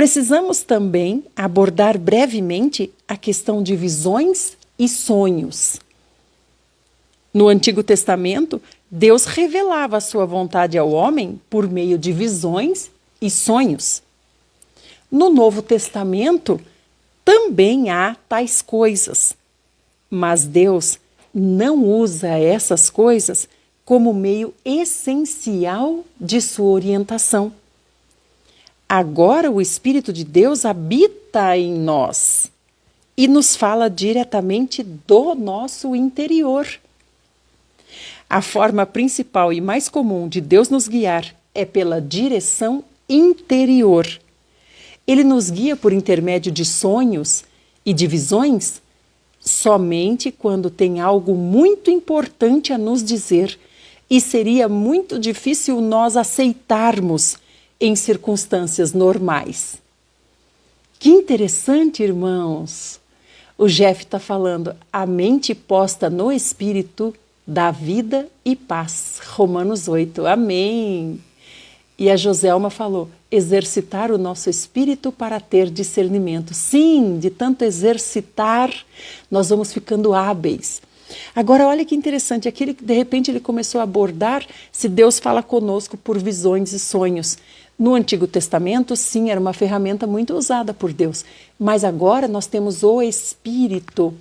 Precisamos também abordar brevemente a questão de visões e sonhos. No Antigo Testamento, Deus revelava a sua vontade ao homem por meio de visões e sonhos. No Novo Testamento, também há tais coisas, mas Deus não usa essas coisas como meio essencial de sua orientação. Agora o Espírito de Deus habita em nós e nos fala diretamente do nosso interior. A forma principal e mais comum de Deus nos guiar é pela direção interior. Ele nos guia por intermédio de sonhos e de visões somente quando tem algo muito importante a nos dizer e seria muito difícil nós aceitarmos em circunstâncias normais. Que interessante, irmãos! O Jeff está falando, a mente posta no Espírito dá vida e paz. Romanos 8, amém! E a Joselma falou, exercitar o nosso espírito para ter discernimento. Sim, de tanto exercitar, nós vamos ficando hábeis. Agora, olha que interessante, aqui de repente ele começou a abordar se Deus fala conosco por visões e sonhos. No Antigo Testamento, sim, era uma ferramenta muito usada por Deus, mas agora nós temos o Espírito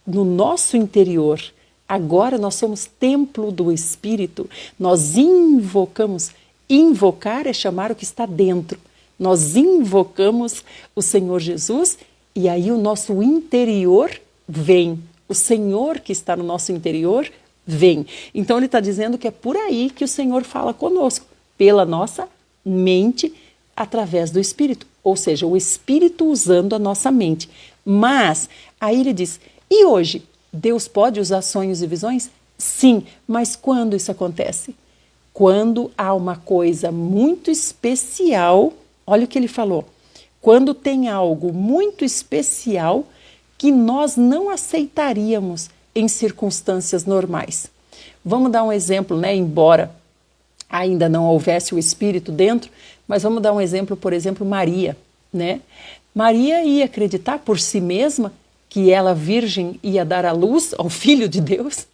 no nosso interior. Agora nós somos templo do Espírito, nós invocamos. Invocar é chamar o que está dentro. Nós invocamos o Senhor Jesus e aí o nosso interior vem. O Senhor que está no nosso interior vem. Então ele está dizendo que é por aí que o Senhor fala conosco, pela nossa mente, através do Espírito. Ou seja, o Espírito usando a nossa mente. Mas, aí ele diz, e hoje, Deus pode usar sonhos e visões? Sim, mas quando isso acontece? Quando há uma coisa muito especial, olha o que ele falou, quando tem algo muito especial que nós não aceitaríamos em circunstâncias normais. Vamos dar um exemplo, né? Embora ainda não houvesse o Espírito dentro, mas vamos dar um exemplo, por exemplo, Maria, né? Maria ia acreditar por si mesma que ela, virgem, ia dar à luz ao Filho de Deus?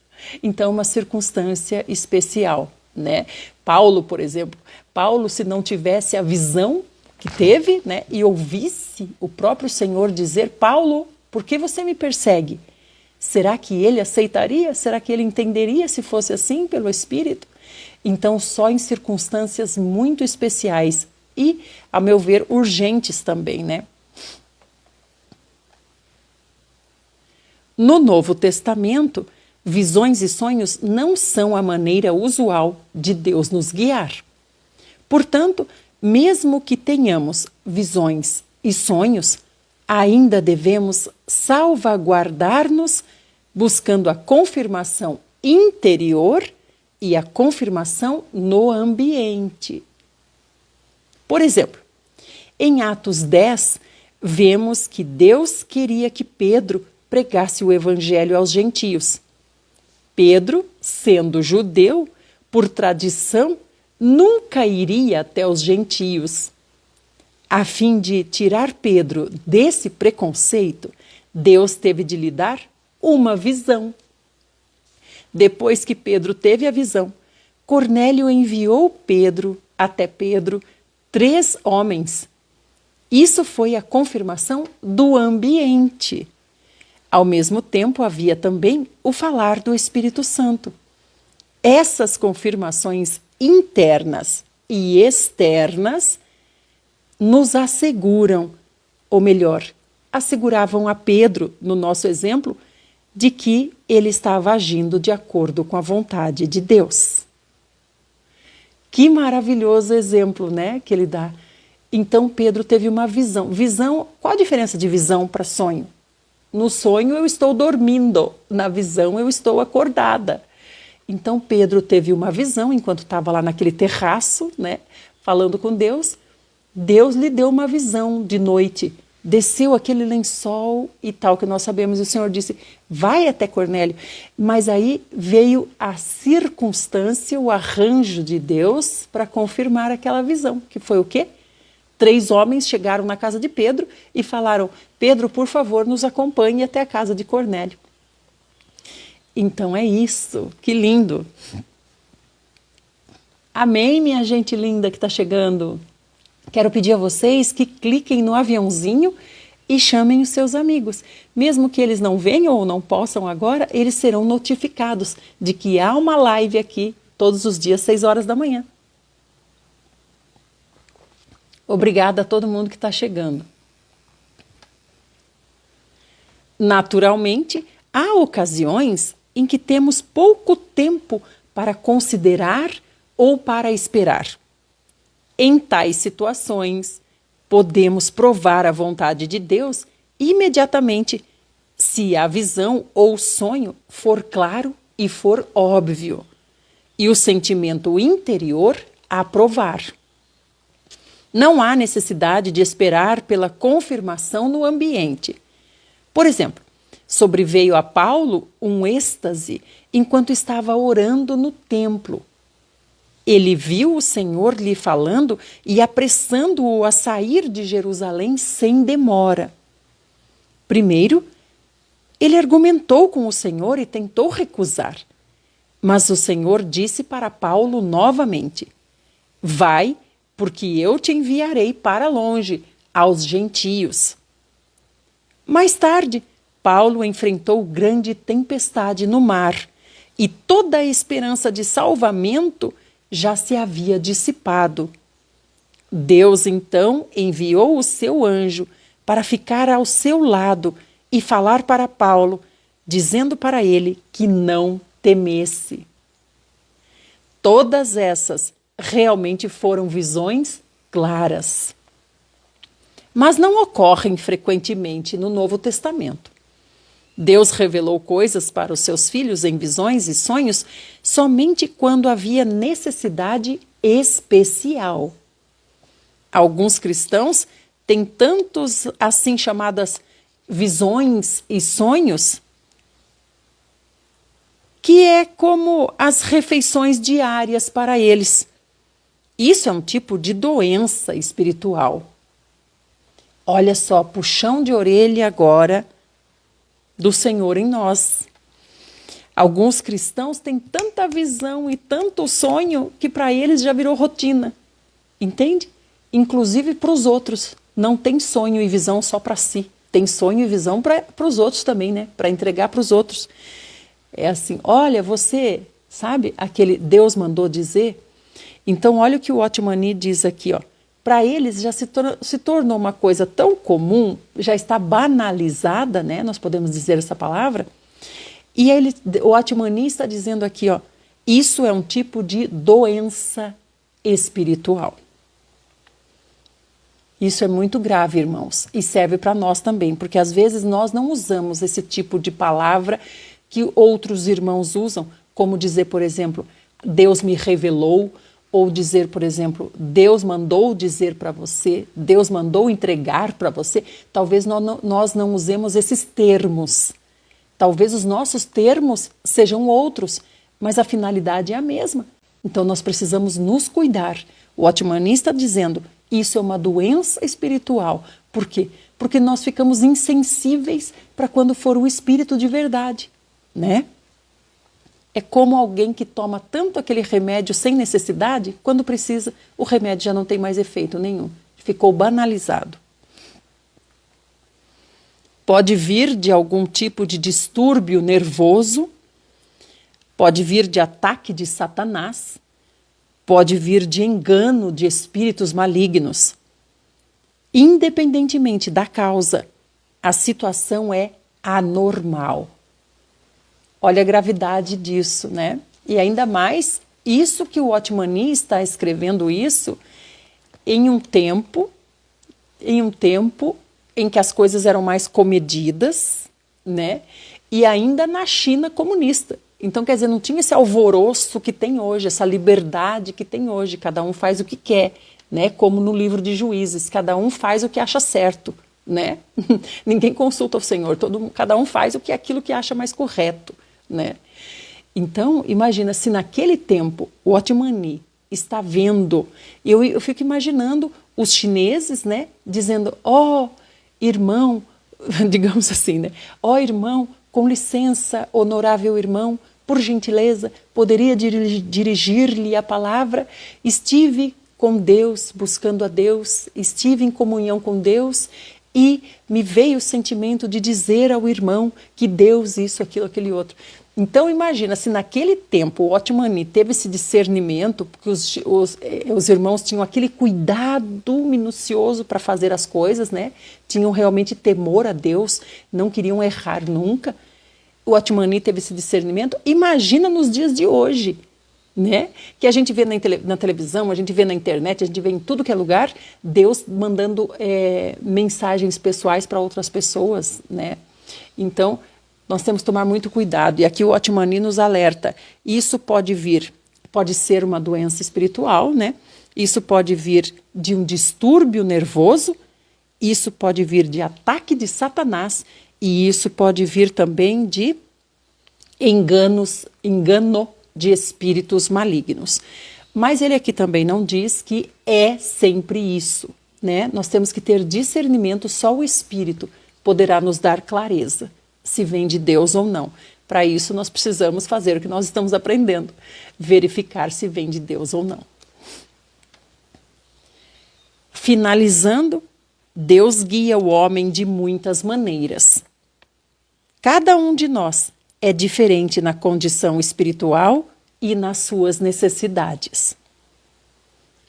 Então, uma circunstância especial. Né? Paulo, por exemplo, Paulo, se não tivesse a visão que teve, né, e ouvisse o próprio Senhor dizer, Paulo, por que você me persegue? Será que ele aceitaria? Será que ele entenderia se fosse assim pelo Espírito? Então, só em circunstâncias muito especiais e, a meu ver, urgentes também, né? No Novo Testamento, visões e sonhos não são a maneira usual de Deus nos guiar. Portanto, mesmo que tenhamos visões e sonhos, ainda devemos salvaguardar-nos buscando a confirmação interior e a confirmação no ambiente. Por exemplo, em Atos 10, vemos que Deus queria que Pedro pregasse o evangelho aos gentios. Pedro, sendo judeu, por tradição, nunca iria até os gentios. A fim de tirar Pedro desse preconceito, Deus teve de lhe dar uma visão. Depois que Pedro teve a visão, Cornélio enviou até Pedro 3 homens. Isso foi a confirmação do ambiente. Ao mesmo tempo, havia também o falar do Espírito Santo. Essas confirmações internas e externas nos asseguram, ou melhor, asseguravam a Pedro, no nosso exemplo, de que ele estava agindo de acordo com a vontade de Deus. Que maravilhoso exemplo, né, que ele dá. Então, Pedro teve uma visão. Visão, qual a diferença de visão para sonho? No sonho eu estou dormindo, na visão eu estou acordada. Então Pedro teve uma visão enquanto estava lá naquele terraço, né, falando com Deus. Deus lhe deu uma visão de noite, desceu aquele lençol e tal, que nós sabemos, e o Senhor disse, vai até Cornélio. Mas aí veio a circunstância, o arranjo de Deus para confirmar aquela visão, que foi o quê? 3 homens chegaram na casa de Pedro e falaram: Pedro, por favor, nos acompanhe até a casa de Cornélio. Então é isso, que lindo. Amém, minha gente linda que está chegando. Quero pedir a vocês que cliquem no aviãozinho e chamem os seus amigos. Mesmo que eles não venham ou não possam agora, eles serão notificados de que há uma live aqui todos os dias, 6 horas da manhã. Obrigada a todo mundo que está chegando. Naturalmente, há ocasiões em que temos pouco tempo para considerar ou para esperar. Em tais situações, podemos provar a vontade de Deus imediatamente, se a visão ou sonho for claro e for óbvio, e o sentimento interior aprovar. Não há necessidade de esperar pela confirmação no ambiente. Por exemplo, sobreveio a Paulo um êxtase enquanto estava orando no templo. Ele viu o Senhor lhe falando e apressando-o a sair de Jerusalém sem demora. Primeiro, ele argumentou com o Senhor e tentou recusar. Mas o Senhor disse para Paulo novamente: vai, porque eu te enviarei para longe, aos gentios. Mais tarde, Paulo enfrentou grande tempestade no mar, e toda a esperança de salvamento já se havia dissipado. Deus, então, enviou o seu anjo para ficar ao seu lado e falar para Paulo, dizendo para ele que não temesse. Todas essas realmente foram visões claras. Mas não ocorrem frequentemente no Novo Testamento. Deus revelou coisas para os seus filhos em visões e sonhos somente quando havia necessidade especial. Alguns cristãos têm tantos assim chamadas visões e sonhos que é como as refeições diárias para eles. Isso é um tipo de doença espiritual. Olha só, puxão de orelha agora do Senhor em nós. Alguns cristãos têm tanta visão e tanto sonho que para eles já virou rotina. Entende? Inclusive para os outros. Não tem sonho e visão só para si. Tem sonho e visão para os outros também, né? Para entregar para os outros. É assim, olha, você, sabe aquele Deus mandou dizer? Então, olha o que o Otmani diz aqui, ó. Para eles já se tornou uma coisa tão comum, já está banalizada, né? Nós podemos dizer essa palavra. E o Otmani está dizendo aqui, ó, isso é um tipo de doença espiritual. Isso é muito grave, irmãos, e serve para nós também, porque às vezes nós não usamos esse tipo de palavra que outros irmãos usam, como dizer, por exemplo, Deus me revelou, ou dizer, por exemplo, Deus mandou dizer para você, Deus mandou entregar para você. Talvez nós não usemos esses termos. Talvez os nossos termos sejam outros, mas a finalidade é a mesma. Então nós precisamos nos cuidar. O Otmani está dizendo, isso é uma doença espiritual. Por quê? Porque nós ficamos insensíveis para quando for o Espírito de verdade, né? É como alguém que toma tanto aquele remédio sem necessidade, quando precisa, o remédio já não tem mais efeito nenhum. Ficou banalizado. Pode vir de algum tipo de distúrbio nervoso, pode vir de ataque de Satanás, pode vir de engano de espíritos malignos. Independentemente da causa, a situação é anormal. Olha a gravidade disso, né? E ainda mais, isso que o Otmani está escrevendo isso em um tempo em que as coisas eram mais comedidas, né? E ainda na China comunista. Então, quer dizer, não tinha esse alvoroço que tem hoje, essa liberdade que tem hoje. Cada um faz o que quer, né? Como no livro de Juízes, cada um faz o que acha certo, né? Ninguém consulta o Senhor, cada um faz aquilo que acha mais correto, né? Então, imagina se naquele tempo o Otmani está vendo, eu fico imaginando os chineses, né, dizendo, ó, irmão, digamos assim, né, ó, irmão, com licença, honorável irmão, por gentileza, poderia dirigir-lhe a palavra? Estive com Deus, buscando a Deus, estive em comunhão com Deus e me veio o sentimento de dizer ao irmão que Deus isso, aquilo, aquele outro. Então imagina, se naquele tempo o Otmani teve esse discernimento, porque os irmãos tinham aquele cuidado minucioso para fazer as coisas, né? Tinham realmente temor a Deus, não queriam errar nunca. O Otmani teve esse discernimento. Imagina nos dias de hoje, né? Que a gente vê na televisão, a gente vê na internet, a gente vê em tudo que é lugar, Deus mandando mensagens pessoais para outras pessoas, né? Então, nós temos que tomar muito cuidado. E aqui o Otmani nos alerta. Isso pode ser uma doença espiritual, né? Isso pode vir de um distúrbio nervoso, isso pode vir de ataque de Satanás, e isso pode vir também de engano de espíritos malignos. Mas ele aqui também não diz que é sempre isso, né? Nós temos que ter discernimento, só o Espírito poderá nos dar clareza se vem de Deus ou não. Para isso nós precisamos fazer o que nós estamos aprendendo, verificar se vem de Deus ou não. Finalizando, Deus guia o homem de muitas maneiras. Cada um de nós é diferente na condição espiritual e nas suas necessidades.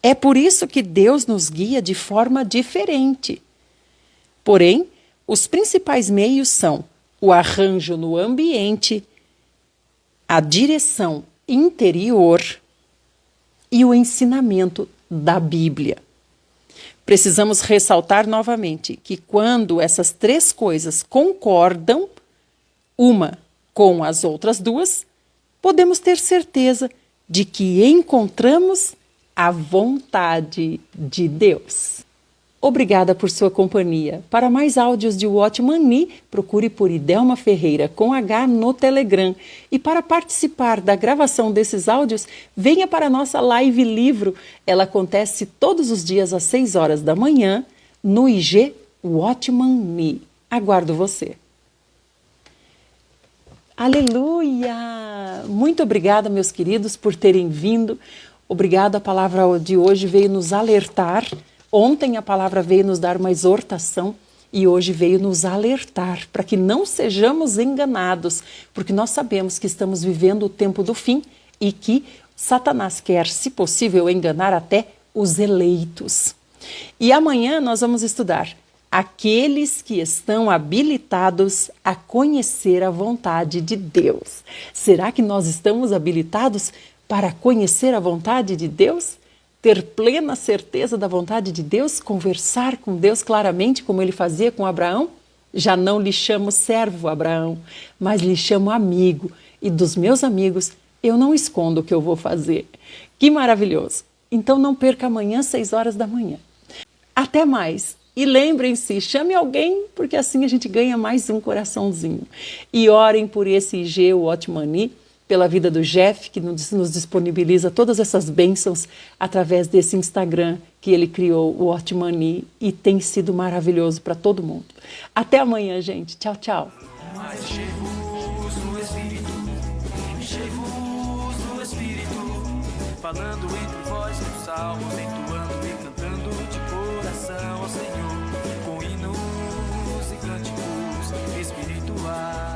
É por isso que Deus nos guia de forma diferente. Porém, os principais meios são o arranjo no ambiente, a direção interior e o ensinamento da Bíblia. Precisamos ressaltar novamente que quando essas três coisas concordam, uma com as outras duas, podemos ter certeza de que encontramos a vontade de Deus. Obrigada por sua companhia. Para mais áudios de Otmani, procure por Idelma Ferreira com H no Telegram. E para participar da gravação desses áudios, venha para a nossa live livro. Ela acontece todos os dias às 6 horas da manhã no IG Otmani. Aguardo você. Aleluia! Muito obrigada, meus queridos, por terem vindo. Obrigada, a palavra de hoje veio nos alertar. Ontem a palavra veio nos dar uma exortação e hoje veio nos alertar para que não sejamos enganados, porque nós sabemos que estamos vivendo o tempo do fim e que Satanás quer, se possível, enganar até os eleitos. E amanhã nós vamos estudar aqueles que estão habilitados a conhecer a vontade de Deus. Será que nós estamos habilitados para conhecer a vontade de Deus? Ter plena certeza da vontade de Deus, conversar com Deus claramente, como ele fazia com Abraão? Já não lhe chamo servo, Abraão, mas lhe chamo amigo. E dos meus amigos, eu não escondo o que eu vou fazer. Que maravilhoso! Então não perca amanhã, 6 horas da manhã. Até mais! E lembrem-se, chame alguém, porque assim a gente ganha mais um coraçãozinho. E orem por esse IG, o Otmani, pela vida do Jeff, que nos disponibiliza todas essas bênçãos através desse Instagram que ele criou, o Otmani, e tem sido maravilhoso para todo mundo. Até amanhã, gente. Tchau, tchau. Falando entre vós com salmos, entoando e cantando de coração ao Senhor, com hinos e cânticos espirituais.